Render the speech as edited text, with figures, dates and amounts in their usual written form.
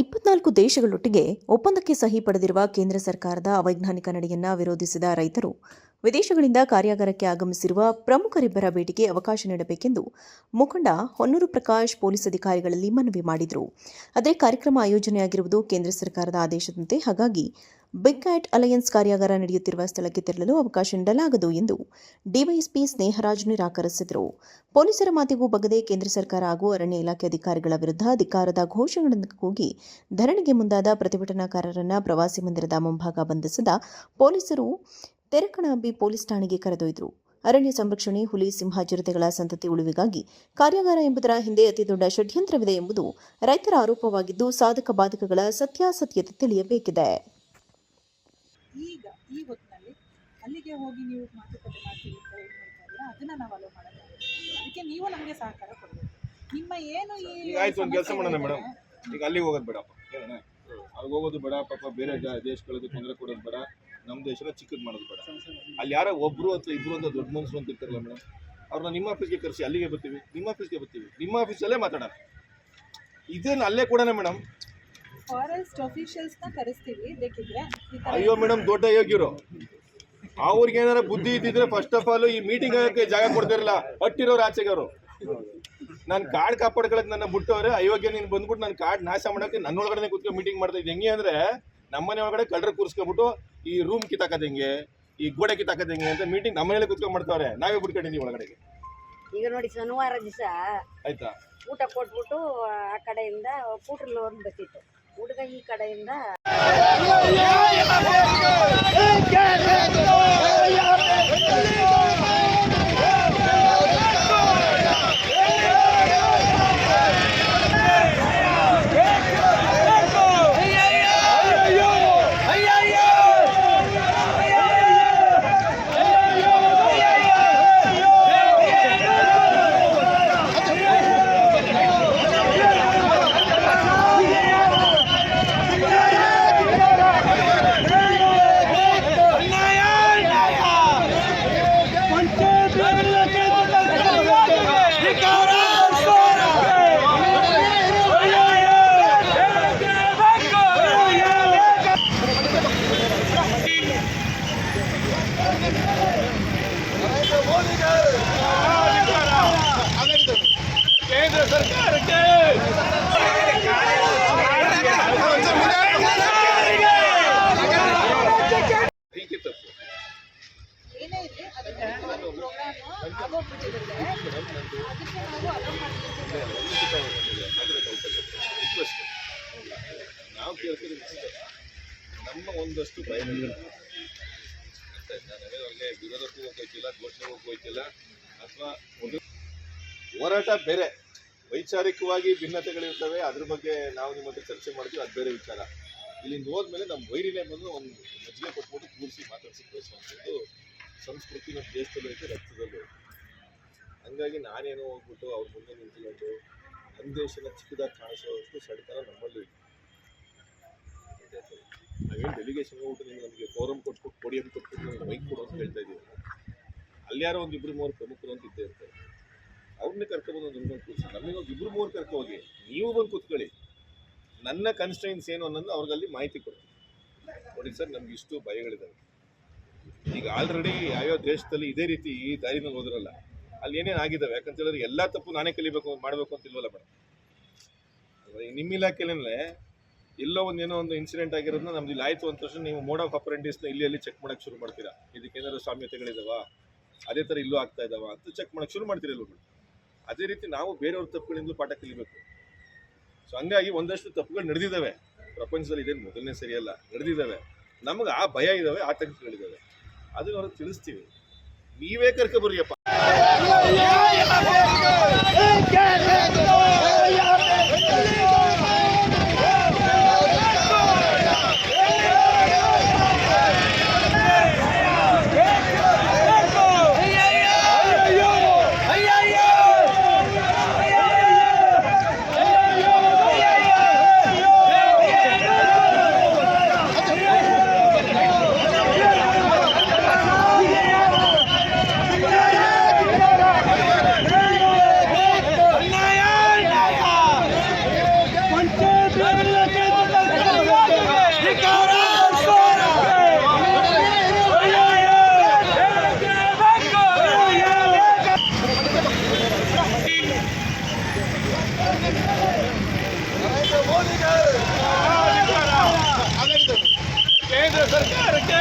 24 ದೇಶಗಳೊಟ್ಟಿಗೆ ಒಪ್ಪಂದಕ್ಕೆ ಸಹಿ ಪಡೆದಿರುವ ಕೇಂದ್ರ ಸರ್ಕಾರದ ಅವೈಜ್ಞಾನಿಕ ನಡೆಯನ್ನು ವಿರೋಧಿಸಿದ ರೈತರು ವಿದೇಶಗಳಿಂದ ಕಾರ್ಯಾಗಾರಕ್ಕೆ ಆಗಮಿಸಿರುವ ಪ್ರಮುಖರಿಬ್ಬರ ಭೇಟಿಗೆ ಅವಕಾಶ ನೀಡಬೇಕೆಂದು ಮುಖಂಡ ಹೊನ್ನೂರು ಪ್ರಕಾಶ್ ಪೊಲೀಸ್ ಅಧಿಕಾರಿಗಳಲ್ಲಿ ಮನವಿ ಮಾಡಿದರು. ಅದೇ ಕಾರ್ಯಕ್ರಮ ಆಯೋಜನೆಯಾಗಿರುವುದು ಕೇಂದ್ರ ಸರ್ಕಾರದ ಆದೇಶದಂತೆ. ಹಾಗಾಗಿ ಬಿಗ್ ಕ್ಯಾಟ್ ಅಲಯನ್ಸ್ ಕಾರ್ಯಾಗಾರ ನಡೆಯುತ್ತಿರುವ ಸ್ಥಳಕ್ಕೆ ತೆರಳಲು ಅವಕಾಶ ನೀಡಲಾಗದು ಎಂದು ಡಿವೈಎಸ್ಪಿ ಸ್ನೇಹರಾಜ್ ನಿರಾಕರಿಸಿದರು. ಪೊಲೀಸರ ಮಾತಿಗೂ ಬಗ್ಗದೆ ಕೇಂದ್ರ ಸರ್ಕಾರ ಹಾಗೂ ಅರಣ್ಯ ಇಲಾಖೆ ಅಧಿಕಾರಿಗಳ ವಿರುದ್ಧ ಧಿಕ್ಕಾರದ ಘೋಷಣೆಗಳನ್ನು ಕೂಗಿ ಧರಣಿಗೆ ಮುಂದಾದ ಪ್ರತಿಭಟನಾಕಾರರನ್ನು ಪ್ರವಾಸಿ ಮಂದಿರದ ಮುಂಭಾಗ ಬಂಧಿಸಿದ ಪೊಲೀಸರು ತೆರಕಣಾಂಬಿ ಪೊಲೀಸ್ ಠಾಣೆಗೆ ಕರೆದೊಯ್ದರು. ಅರಣ್ಯ ಸಂರಕ್ಷಣೆ, ಹುಲಿ, ಸಿಂಹ, ಚಿರತೆಗಳ ಸಂತತಿ ಉಳಿವಿಗಾಗಿ ಕಾರ್ಯಾಗಾರ ಎಂಬುದರ ಹಿಂದೆ ಅತಿದೊಡ್ಡ ಷಡ್ಯಂತ್ರವಿದೆ ಎಂಬುದು ರೈತರ ಆರೋಪವಾಗಿದ್ದು, ಸಾಧಕ ಬಾಧಕಗಳ ಸತ್ಯಾಸತ್ಯತೆ ತಿಳಿಯಬೇಕಿದೆ. ಈಗ ಈ ಹೊತ್ತಿನಲ್ಲಿ ಅಲ್ಲಿಗೆ ಹೋಗಿ ನೀವು ಮಾತುಕತೆ ಮಾಡ್ತೀವಿ ಅಂತ ಹೇಳ್ತಾರಲ್ಲ, ಅದನ್ನ ನಾವು ಅಲೋ ಮಾಡಲ್ಲ. ಅದಕ್ಕೆ ನೀವು ನಮಗೆ ಸಹಕಾರ ಕೊಡಬೇಕು. ನಿಮ್ಮ ಏನು ಈಗ ಆಯ್ತು, ಒಂದು ಕೆಲಸ ಮಾಡೋಣ ಮೇಡಮ್, ಈಗ ಅಲ್ಲಿಗೆ ಹೋಗೋದು ಬೇಡಪ್ಪ, ಅಲ್ಲಿ ಹೋಗೋದು ಬೇಡ, ಪಾಪ ಬೇರೆ ದೇಶಗಳಿಗೆ ತೊಂದರೆ ಕೊಡೋದು ಬೇಡ, ನಮ್ಮ ದೇಶನ ಚಿಕ್ಕದು ಮಾಡೋದು ಬೇಡ. ಅಲ್ಲಿ ಯಾರೋ ಒಬ್ರು ಅಥವಾ ಇಬ್ರು ಅಂತ ದೊಡ್ಡ ಮನುಷ್ಯರು ಅಂತ ಇರ್ತಾರಲ್ಲ ಮೇಡಮ್, ಅವ್ರನ್ನ ನಿಮ್ಮ ಆಫೀಸ್ಗೆ ಕರೆಸಿ ಅಲ್ಲಿಗೆ ಬರ್ತೀವಿ, ನಿಮ್ಮ ಆಫೀಸ್ಗೆ ಬರ್ತೀವಿ, ನಿಮ್ಮ ಆಫೀಸಲ್ಲೇ ಮಾತಾಡೋಣ. ಇದೇನು ಅಲ್ಲೇ ಕೊಡೋಣ ಮೇಡಮ್. ಫಾರೆಸ್ಟ್ ಆಫೀಷಿಯಲ್ಸ್ನ ಕರೆಸ್ತೀವಿ ಬೇಕಿದ್ರೆ. ಅಯ್ಯೋ ಮೇಡಮ್, ದೊಡ್ಡ ಯೋಗ್ಯರು, ಅವ್ರಿಗೆ ಏನಾರ ಬುದ್ಧಿ ಇದ್ದಿದ್ರೆ ಫಸ್ಟ್ ಆಫ್ ಆಲ್ ಈ ಮೀಟಿಂಗ್ ಆಗಕ್ಕೆ ಜಾಗ ಕೊಡ್ತಿರಲ್ಲ. ಹಟ್ಟಿರೋರು ಆಚೆಗೆ ಅವರು ನಾನು ಕಾರ್ಡ್ ಕಾಪಾಡ್ಕೊಳಕ್ಕೆ ನನ್ನ ಬಿಟ್ಟವ್ರೆ. ಅಯೋಗ್ಯ ನೀನು ಬಂದ್ಬಿಟ್ಟು ನನ್ನ ಕಾರ್ಡ್ ನಾಶ ಮಾಡೋಕ್ಕೆ ನನ್ನೊಳಗಡೆ ಕೂತ್ಕೊಂಡು ಮೀಟಿಂಗ್ ಮಾಡ್ತಾ ಇದ್ದೆ. ಹೆಂಗೆ ಅಂದರೆ ನಮ್ಮನೆ ಒಳಗಡೆ ಕಳ್ಳರು ಕೂರಿಸ್ಕೊಬಿಟ್ಟು ಈ ರೂಮ್ ಕಿತ್ತಾಕದ ಹೆಂಗೆ, ಈ ಗೋಡೆ ಕಿತ್ತಾಕದ ಹೆಂಗೆ ಅಂತ ಮೀಟಿಂಗ್ ನಮ್ಮನೇಲೆ ಕೂತ್ಕೊಂಡು ಮಾಡ್ತಾವ್ರೆ. ನಾವೇ ಬಿಟ್ಕೊಂಡಿದ್ದೀವಿ ಒಳಗಡೆಗೆ. ಈಗ ನೋಡಿ, ಶನಿವಾರ ದಿವಸ ಆಯ್ತಾ ಊಟ ಕೊಟ್ಬಿಟ್ಟು ಆ ಕಡೆಯಿಂದ ಕೂಟ್ರ ಲೋನ್ ಬರ್ತಿತ್ತು. ಹುಡುಗ ಈ ಕಡೆಯಿಂದ ಕೇಂದ್ರ ಸರ್ಕಾರಕ್ಕೆ ಏನೇ ಇದೆ ಅದಕ್ಕೆ ಪ್ರೋಗ್ರಾಮ್ ಆಗೋಗ್ಬಿಟ್ಟಿರುತ್ತೆ. ಅದಕ್ಕೆ ನಾವು ಅಲೋ ಮಾಡ್ತೀವಿ. ನಾವು ಕೇಳ್ತೀವಿ ನಮ್ಮ ಒಂದಷ್ಟು ಭಯಗಳಿಲ್ಲ. ಅವ್ರಿಗೆ ವಿರೋಧಕ್ಕೂ ಹೋಗ್ತಿಲ್ಲ, ಘೋಷಣೆಗೂ ಹೋಗ್ತಿಲ್ಲ, ಅಥವಾ ಹೋರಾಟ ಬೇರೆ, ವೈಚಾರಿಕವಾಗಿ ಭಿನ್ನತೆಗಳಿರ್ತವೆ. ಅದ್ರ ಬಗ್ಗೆ ನಾವು ನಿಮ್ಮ ಹತ್ರ ಚರ್ಚೆ ಮಾಡ್ತೀವಿ, ಅದು ಬೇರೆ ವಿಚಾರ. ಇಲ್ಲಿಂದ ಹೋದ್ಮೇಲೆ ನಮ್ಮ ವೈರಿನೇ ಬಂದು ಒಂದು ಮಜ್ಜಿಗೆ ಕೊಟ್ಬಿಟ್ಟು ಕೂರಿಸಿ ಮಾತಾಡಿಸಿ ಕಳಿಸುವಂಥದ್ದು ಸಂಸ್ಕೃತಿ ನಮ್ಮ ದೇಶದಲ್ಲೂ ಐತೆ, ರಕ್ತದಲ್ಲೂ ಐತೆ. ಹಂಗಾಗಿ ನಾನೇನೋ ಹೋಗ್ಬಿಟ್ಟು ಅವ್ರ ಮುಂದೆ ನಿಂತ್ಕೊಂಡು ನಮ್ಮ ದೇಶನ ಚಿಕ್ಕದಾಗಿ ಕಾಣಿಸೋಷ್ಟು ಸಡಿತನ ನಮ್ಮಲ್ಲೂ ಇದೆ. ನಾವೇನು ಡೆಲಿಗೇಷನ್ ಹೋಗ್ಬಿಟ್ಟು ನೀವು ನಮಗೆ ಫೋರಮ್ ಕೊಟ್ಬಿಟ್ಟು ಪೋಡಿಯಂ ಕೊಟ್ಬಿಟ್ಟು ನಮ್ಗೆ ಮೈಕ್ ಕೊಡು ಅಂತ ಹೇಳ್ತಾ ಇದ್ದೀವಿ. ಅಲ್ಲಿ ಯಾರೋ ಒಂದು ಇಬ್ಬರು ಮೂರು ಪ್ರಮುಖರು ಅಂತ ಇದ್ದೇ ಇರ್ತಾರೆ. ಅವ್ರನ್ನೇ ಕರ್ಕೊಬಂದು ನಿಮ್ಗೊಂದು ಕೂರಿಸಿ, ನಮಗೆ ಒಂದು ಇಬ್ಬರು ಮೂರು ಕರ್ಕೋಗಿ ನೀವು ಬಂದು ಕೂತ್ಕೊಳ್ಳಿ, ನನ್ನ ಕನ್ಸ್ಟ್ರೈನ್ಸ್ ಏನು ಅನ್ನೋದು ಅವ್ರಿಗಲ್ಲಿ ಮಾಹಿತಿ ಕೊಡ್ತೀನಿ. ನೋಡಿ ಸರ್, ನಮ್ಗೆ ಇಷ್ಟು ಭಯಗಳಿದ್ದಾವೆ. ಈಗ ಆಲ್ರೆಡಿ ಯಾವ್ಯಾವ ದೇಶದಲ್ಲಿ ಇದೇ ರೀತಿ ಈ ದಾರಿನ ಹೋದ್ರಲ್ಲ, ಅಲ್ಲಿ ಏನೇನು ಆಗಿದ್ದಾವೆ. ಯಾಕಂತ ಹೇಳಿದ್ರೆ ಎಲ್ಲ ತಪ್ಪು ನಾನೇ ಕಲಿಬೇಕು, ಮಾಡಬೇಕು ಅಂತ ಇಲ್ವಲ್ಲ ಮೇಡಮ್. ನಿಮ್ಮ ಇಲಾಖೆಯಲ್ಲೇ ಎಲ್ಲೋ ಏನೋ ಒಂದು ಇನ್ಸಿಡೆಂಟ್ ಆಗಿರೋದನ್ನ ನಮ್ದು ಇಲ್ಲಿ ಆಯಿತು ಅಂತ ತಕ್ಷಣ ನೀವು ಮೋಡ್ ಆಫ್ ಅಪ್ರೆಂಟಿಸ್ನ ಇಲ್ಲಿ ಚೆಕ್ ಮಾಡೋಕ್ಕೆ ಶುರು ಮಾಡ್ತೀರಾ. ಇದಕ್ಕೇನಾದ್ರು ಸಾಮ್ಯತೆಗಳಿದಾವ, ಅದೇ ಥರ ಇಲ್ಲೂ ಆಗ್ತಾ ಇದ್ದಾವ ಅಂತ ಚೆಕ್ ಮಾಡೋಕ್ಕೆ ಶುರು ಮಾಡ್ತೀರಲ್ವ. ಅದೇ ರೀತಿ ನಾವು ಬೇರೆಯವ್ರ ತಪ್ಪುಗಳಿಂದ ಪಾಠ ಕಲಿಬೇಕು. ಸೊ ಹಂಗಾಗಿ ಒಂದಷ್ಟು ತಪ್ಪುಗಳು ನಡೆದಿದ್ದಾವೆ ಪ್ರಪಂಚದಲ್ಲಿ. ಇದೇನು ಮೊದಲನೇ ಸರಿಯಲ್ಲ, ನಡೆದಿದ್ದಾವೆ. ನಮ್ಗೆ ಆ ಭಯ ಇದ್ದಾವೆ, ಆತಂಕಗಳಿದ್ದಾವೆ, ಅದನ್ನ ಅವ್ರಿಗೆ ತಿಳಿಸ್ತೀವಿ. ನೀವೇ ಕರ್ಕೊಬರ್ರಿಯಪ್ಪ. ಕೇಂದ್ರ ಸರ್ಕಾರಕ್ಕೆ